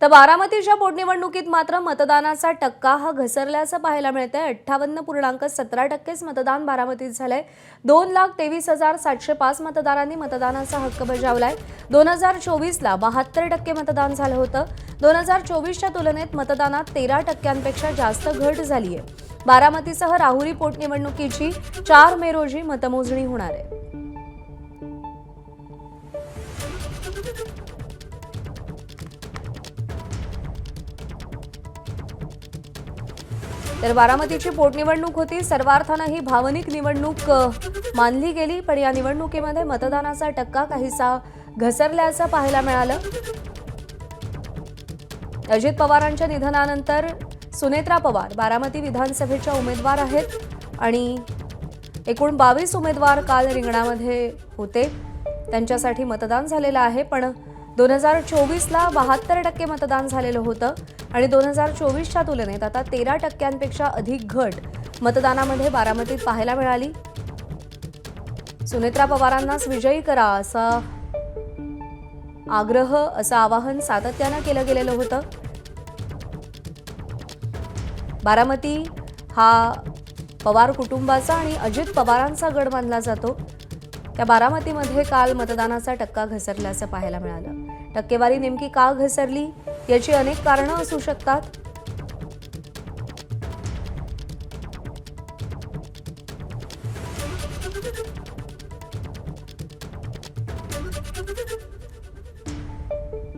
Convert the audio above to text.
तर बारामतीच्या पोटनिवडणुकीत मात्र मतदानाचा टक्का हा घसरल्याचं पाहायला मिळतंय। 58.17% मतदान बारामतीत झालंय। 2,23,705 मतदारांनी मतदानाचा हक्क बजावलाय। 2024ला 72% मतदान झालं होतं। 2024च्या तुलनेत मतदानात 13%पेक्षा जास्त घट झालीय। बारामतीसह राहुरी पोटनिवडणुकीची 4 मे रोजी मतमोजणी होणार आहे। तर बारामतीची पोटनिवडणूक होती। सर्वार्थाने ही भावनिक निवडणूक मानली गेली, पण या निवडणुकीमध्ये मतदानाचा टक्का काहीसा घसरल्याचं पाहायला मिळालं। अजित पवारांच्या निधनानंतर सुनेत्रा पवार बारामती विधानसभेच्या उमेदवार आहेत आणि एकूण 22 उमेदवार काल रिंगणामध्ये होते। त्यांच्यासाठी मतदान झालेलं आहे, पण 2024ला 72% मतदान झालेलं होतं आणि 2024च्या तुलनेत आता 13%पेक्षा अधिक घट मतदानामध्ये बारामतीत पाहायला मिळाली। सुनेत्रा पवारांनाच विजयी करा असा आग्रह, असं आवाहन सातत्याने केलं गेलेलं होतं। बारामती हा पवार कुटुंबाचा आणि अजित पवारांचा गड मानला जातो। त्या बारामतीमध्ये काल मतदानाचा टक्का घसरल्याचं पाहायला मिळालं। टक्केवारी नेमकी का घसरली याची अनेक कारणं असू शकतात।